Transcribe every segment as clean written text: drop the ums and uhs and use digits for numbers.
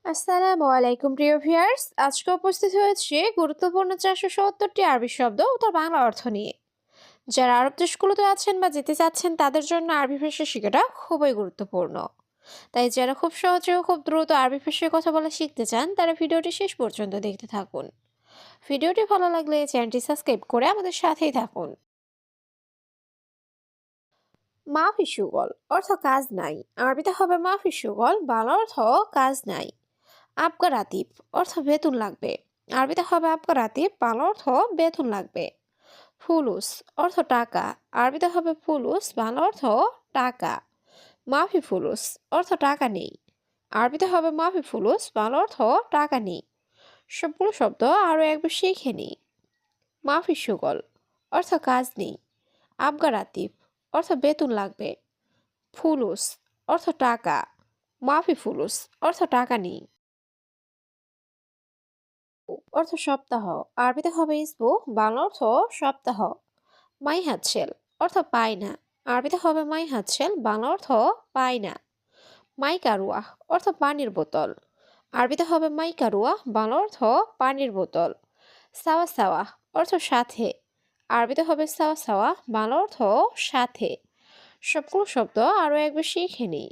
আসসালামু আলাইকুম প্রিয় ভিউয়ার্স, আজকে উপস্থিত হয়েছে গুরুত্বপূর্ণ 470টি আরবি শব্দ ও তার বাংলা অর্থ নিয়ে। যারা আরব দেশগুলোতে আছেন বা যেতে চাচ্ছেন তাদের জন্য আরবি ভাষা শেখাটা খুবই গুরুত্বপূর্ণ। তাই যারা খুব সহজে ও খুব দ্রুত আরবি ভাষায় কথা বলা শিখতে চান তারা ভিডিওটি শেষ পর্যন্ত দেখতে থাকুন। ভিডিওটি ভালো লাগলে চ্যানেলটি সাবস্ক্রাইব করে আমাদের সাথেই থাকুন। মাফি সুগল অর্থ কাজ নাই। আরবিতে হবে মাফি সুগল, বাংলা অর্থ কাজ নাই। আপকা রাতিব অর্থ বেতন লাগবে। আরবিতে হবে আপকা রাতিব, বাংলা অর্থ বেতন লাগবে। ফুলুস অর্থ টাকা। আরবিতে হবে ফুলুস, বাংলা অর্থ টাকা। মাফি ফুলুস অর্থ টাকা নেই। আরবিতে হবে মাফি ফুলুস, বাংলা অর্থ টাকা নেই। সবগুলো শব্দ আরো একবার শিখে নিই। মাফি সুগল অর্থ কাজ নেই। আবগা রাতিব অর্থ বেতন লাগবে। ফুলুস অর্থ টাকা। মাফি ফুলুস অর্থ টাকা নেই। অর্থ সপ্তাহ। আরবিতে হবে ইসবু, বাংলা অর্থ সপ্তাহ। মাই হাতছেল অর্থ পায় না। আরবিতে হবে মাই হাতছেল, বাংলা অর্থ পায় না। মাই কারুয়া অর্থ পানির বোতল। আরবিতে হবে মাই কারুয়া, বাংলা অর্থ পানির বোতল। সাওয়া সাওয়া অর্থ সাথে। আরবিতে হবে সাওয়া সাওয়া, বাংলা অর্থ সাথে। সবগুলো শব্দ আরো একবার শিখে নিই।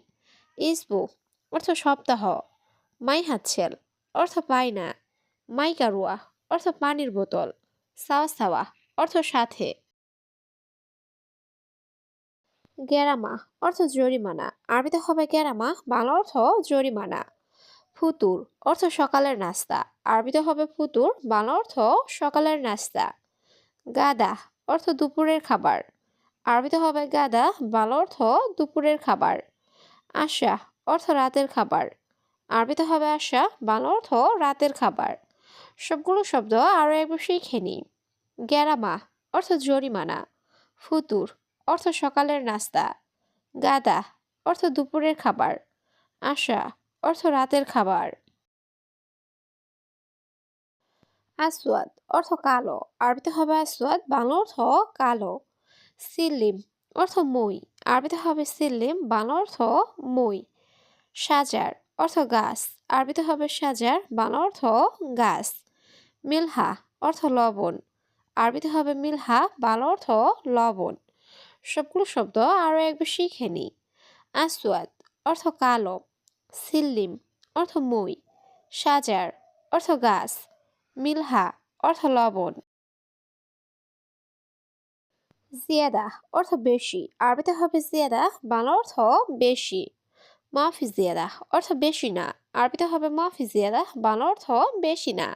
ইসবু অর্থ সপ্তাহ। মাই হাতছেল অর্থ পায় না। মাই কারুয়া অর্থ পানির বোতল। সাওয়া সাওয়া অর্থ সাথে। গেরামা অর্থ জরিমানা। আরবিতে হবে গেরামা, বাংলা অর্থ জরিমানা। ফুতুর অর্থ সকালের নাস্তা। আরবিতে হবে ফুতুর, বাংলা অর্থ সকালের নাস্তা। গাদা অর্থ দুপুরের খাবার। আরবিতে হবে গাদা, বাংলা অর্থ দুপুরের খাবার। আশা অর্থ রাতের খাবার। আরবিতে হবে আশা, বাংলা অর্থ রাতের খাবার। সবগুলো শব্দ আরো একবার শিখে নিই। গেরামা অর্থ জরিমানা। ফুতুর অর্থ সকালের নাস্তা। গাদা অর্থ দুপুরের খাবার। আশা অর্থ রাতের খাবার। আসওয়াদ অর্থ কালো। আরবিতে হবে আসওয়াদ, বাংলা অর্থ কালো। সিল্লিম অর্থ মই। আরবিতে হবে সিল্লিম, বাংলা অর্থ মই। সাজার অর্থ গাছ। আরবিতে হবে সাজার, বাংলা অর্থ গাছ। মিলহা অর্থ লবণ। আরবিতে হবে মিলহা, বাংলা অর্থ লবণ। সবগুলো শব্দ আরো একবার শিখে নিই। আসওয়াদ অর্থ কালো। সিল্লিম অর্থ মই। সাজার অর্থ গাছ। মিলহা অর্থ লবণ। জিয়াদা অর্থ বেশি। আরবিতে হবে জিয়াদা, বাংলা অর্থ বেশি। মাফি জিয়াদা অর্থ বেশি না। আরবিতে হবে মাফি জিয়াদা, বাংলা অর্থ বেশি না।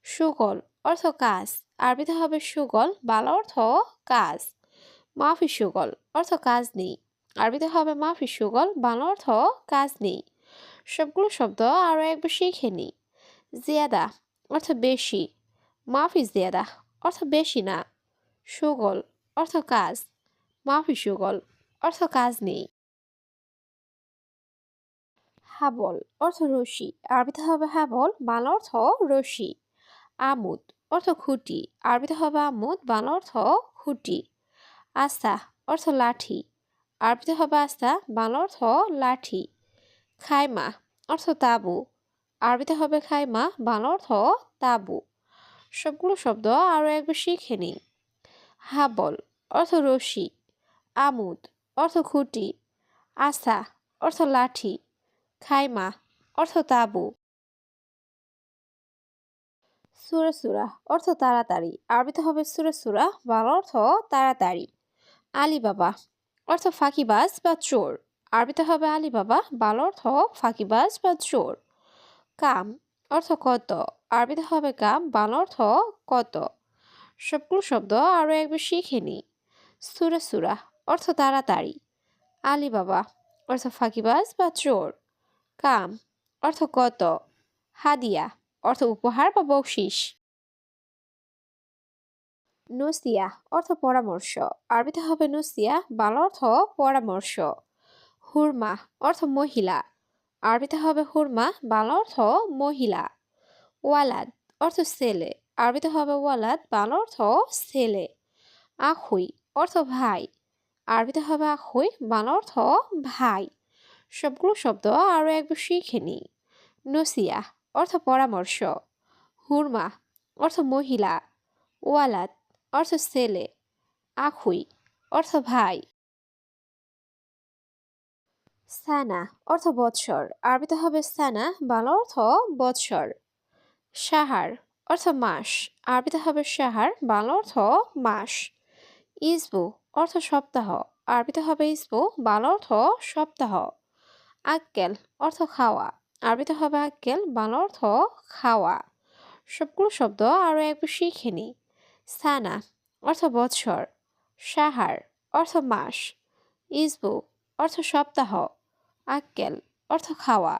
সুগল অর্থ কাজ। আরবিতে হবে সুগল, বাংলা অর্থ কাজ। মাফি সুগল অর্থ কাজ নেই। আরবিতে হবে মাফি সুগল, বাংলা অর্থ কাজ নেই। সবগুলো শব্দ আরো একবার শিখে নিই। জিয়াদা অর্থ বেশি। মাফি জিয়াদা অর্থ বেশি না। সুগল অর্থ কাজ। মাফি সুগল অর্থ কাজ নেই। হাবল অর্থ রশি। আরবিতে হবে হাবল, বাংলা অর্থ রশি। আমুদ অর্থ খুঁটি। আরবিতে হবে আমুদ, বাংলা অর্থ খুঁটি। আস্থা অর্থ লাঠি। আরবিতে হবে আস্থা, বাংলা অর্থ লাঠি। খাইমা অর্থ তাঁবু। আরবিতে হবে খাইমা, বাংলা অর্থ তাঁবু। সবগুলো শব্দ আরো একবার শিখে নিই। হাবল অর্থ রশি। আমুদ অর্থ খুঁটি। আস্থা অর্থ লাঠি। খাইমা অর্থ তাঁবু। সুরা সুরা অর্থ তাড়াতাড়ি। আরবিতে হবে সুরা সুরা, বাংলা অর্থ তাড়াতাড়ি। আলিবাবা অর্থ ফাঁকিবাজ বা চোর। আরবিতে হবে আলিবাবা, বাংলা অর্থ ফাঁকিবাজ বা চোর। কাম অর্থ কত। আরবিতে হবে কাম, বাংলা অর্থ কত। সবগুলো শব্দ আরো একবার শিখে নিই। সুরা সুরা অর্থ তাড়াতাড়ি। আলিবাবা অর্থ ফাঁকিবাজ বা চোর। কাম অর্থ কত। হাদিয়া অর্থ উপহার বা বকশিস। নুসিয়া অর্থ পরামর্শ। আরবিতে হবে নুসিয়া, বাংলা অর্থ পরামর্শ। হুরমা অর্থ মহিলা। আরবিতে হবে হুরমা, বাংলা অর্থ মহিলা। ওয়ালাদ অর্থ ছেলে। আরবিতে হবে ওয়ালাদ, বাংলা অর্থ ছেলে। আখুই অর্থ ভাই। আরবিতে হবে আখুই, বাংলা অর্থ ভাই। সবগুলো শব্দ আরো একবার শিখে নিই। নসিয়া অর্থ পরামর্শ, হুরমা অর্থ মহিলা, ওয়ালাদ অর্থ ছেলে, আখুই অর্থ ভাই। সানা অর্থ বৎসর, আরবিতে হবে সানা, বাংলা অর্থ বৎসর। সাহার অর্থ মাস, আরবিতে হবে সাহার, বাংলা অর্থ মাস। ইসবু অর্থ সপ্তাহ, আরবিতে হবে ইসবু, বাংলা অর্থ সপ্তাহ। আক্কেল অর্থ খাওয়া, আরবিতে হবে আক্কেল, বাংলা অর্থ খাওয়া। সবগুলো শব্দ আরও একবার শিখে নিই। সানা অর্থ বৎসর, সাহার অর্থ মাস, ইসবু অর্থ সপ্তাহ, আক্কেল অর্থ খাওয়া।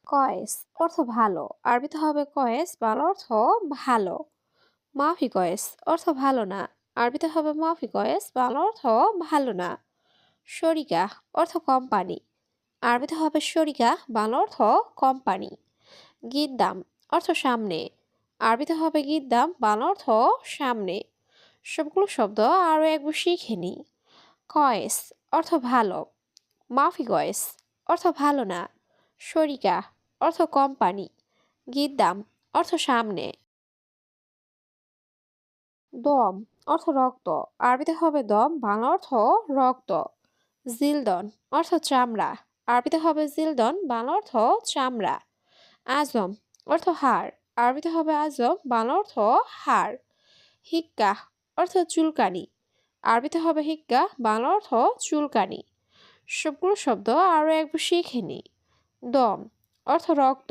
কয়েস অর্থ ভালো, আরবিতে হবে কয়েস, বাংলা অর্থ ভালো। মাফি কয়েস অর্থ ভালো না, আরবিতে হবে মাফি কয়েস, বাংলা অর্থ ভালো না। শরিকা অর্থ কোম্পানি, আরবিতে হবে শরিকা, বাংলা অর্থ কোম্পানি। গিদ্দাম অর্থ সামনে, আরবিতে হবে গিদ্দাম, বাংলা অর্থ সামনে। সবগুলো শব্দ আরও একবার শিখে নিই। কয়েস অর্থ ভালো, মাফি কয়েস অর্থ ভালো না, শরিকা অর্থ কোম্পানি, গিদ্দাম অর্থ সামনে। দম অর্থ রক্ত, আরবিতে হবে দম, বাংলা অর্থ রক্ত। জিলদন অর্থ চামড়া, আরবিতে হবে জিলদন, বাংলা অর্থ চামড়া। আজম অর্থ হাড়, আরবিতে হবে আজম, বাংলা অর্থ হাড়। হিক্কা অর্থ চুলকানি, আরবিতে হবে হিক্কা, বাংলা অর্থ চুলকানি। সবগুলো শব্দ আরও একবার শিখে নিই। দম অর্থ রক্ত,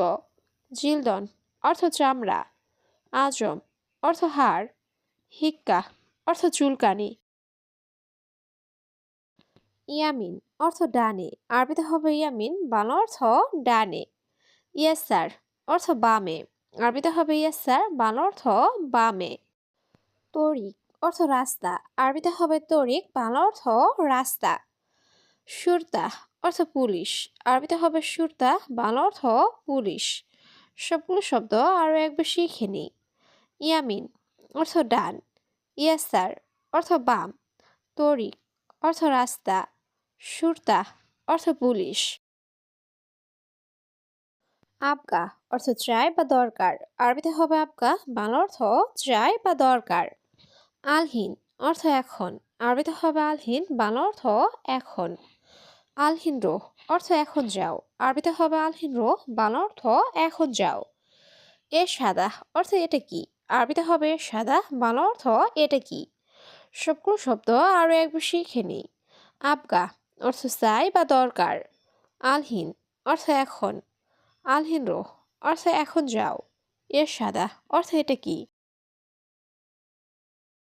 জিলদন অর্থ চামড়া, আজম অর্থ হাড়, হিক্কা অর্থ চুলকানি। ইয়ামিন অর্থ ডানে, আরবিতে হবে ইয়ামিন, বাংলা অর্থ ডানে। ইয়াসার অর্থ বামে, আরবিতে হবে ইয়াসার, বাংলা অর্থ বামে। তরিক অর্থ রাস্তা, আরবিতে হবে তরিক, বাংলা অর্থ রাস্তা। সুরতা অর্থ পুলিশ, আরবিতে হবে সুরতা, বাংলা অর্থ পুলিশ। সবগুলো শব্দ আরও একবার শিখে নিই। ইয়ামিন অর্থ ডান, ইয়াসার অর্থ বাম, তরিক অর্থ রাস্তা, সুরতা অর্থ পুলিশ। আবগা অর্থ চাই বা দরকার, আরবিতে হবে আবগা, বাংলা অর্থ চাই বা দরকার। আলহিন অর্থ এখন, আরবিতে হবে আলহিন, বাংলা অর্থ এখন। আলহিন রো অর্থ এখন যাও, আরবিতে হবে আলহিন রো, বাংলা অর্থ এখন যাও। এ সাদা অর্থ এটা কি, আরবিতে হবে সাদা, বাংলা অর্থ এটা কি। সবগুলো শব্দ আরও একবার শিখে নিই। আবগা অর্থ চাই বা দরকার, আলহিন অর্থ এখন, আলহিন রো অর্থ এখন যাও, এর সাদা অর্থ এটা কি।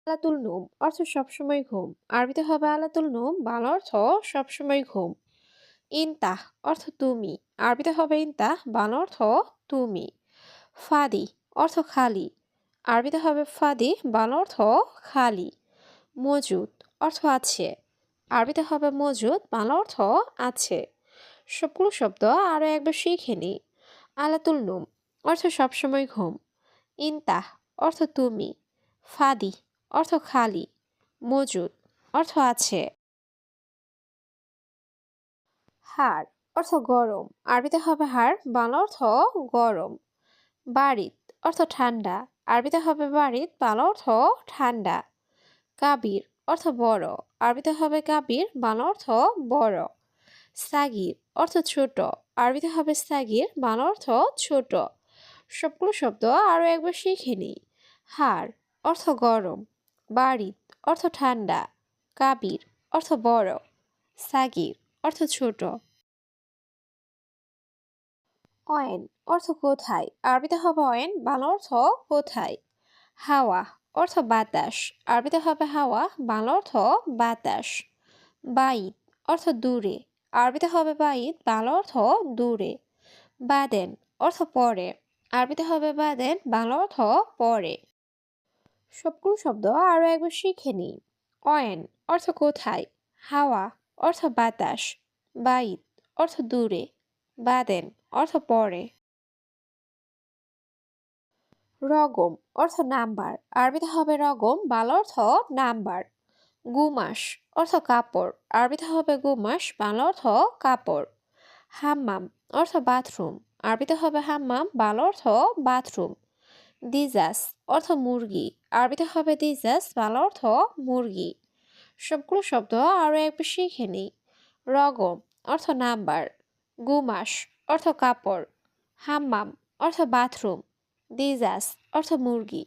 আলাতুল নুম অর্থ সবসময় ঘুম, আরবিতে হবে আলাতুল নুম, বাংলা অর্থ সবসময় ঘুম। ইনতাহ অর্থ তুমি, আরবিতে হবে ইনতাহ, বাংলা অর্থ তুমি। ফাদি অর্থ খালি, আরবিতে হবে ফাদি, বাংলা অর্থ খালি। মজুদ অর্থ আছে, আরবিতে হবে মজুদ, বাংলা অর্থ আছে। সবগুলো শব্দ আরও একবার শিখে নিই। আলাতুল নুম অর্থ সবসময় ঘুম, ইনতাহ অর্থ তুমি, ফাদি অর্থ খালি, মজুদ অর্থ আছে। হাড় অর্থ গরম, আরবিতে হবে হাড়, বাংলা অর্থ গরম। বারিদ অর্থ ঠান্ডা, আরবিতে হবে বারিদ, বাংলা অর্থ ঠান্ডা। কাবির অর্থ বড়, আরবিতে হবে কাবির, বাংলা অর্থ বড়। সাগির অর্থ ছোট, আরবিতে হবে সাগির, বাংলা অর্থ ছোট। সবগুলো শব্দ আরও একবার শিখে নিই। হাড় অর্থ গরম, বারিদ অর্থ ঠান্ডা, কাবির অর্থ বড়, সাগির অর্থ ছোট। অয়েন অর্থ কোথায়, আরবিতে হবে অয়েন, বাংলা অর্থ কোথায়। হাওয়া অর্থ বাতাস, আরবিতে হবে হাওয়া, বাংলা অর্থ বাতাস। বাইত অর্থ দূরে, আরবিতে হবে বাইত, বাংলা অর্থ দূরে। বাদেন অর্থ পরে, আরবিতে হবে বাদেন, বাংলা অর্থ পরে। সবগুলো শব্দ আরও একবার শিখে নিই। অয়েন অর্থ কোথায়, হাওয়া অর্থ বাতাস, বাইত অর্থ দূরে, বাদেন অর্থ পরে। রগম অর্থ নাম্বার, আরবিতে হবে রগম, বাংলা অর্থ নাম্বার। গুমাস অর্থ কাপড়, আরবিতে হবে গুমাস, বাংলা অর্থ কাপড়। হাম্মাম অর্থ বাথরুম, আরবিতে হবে হাম্মাম, বাংলা অর্থ বাথরুম। দিজাস অর্থ মুরগি, আরবিতে হবে দিজাস, বাংলা অর্থ মুরগি। সবগুলো শব্দ আরও একবার শিখে নিই। রগম অর্থ নাম্বার, গুমাস অর্থ কাপড়, হাম্মাম অর্থ বাথরুম, দিজাস অর্থ মুরগি।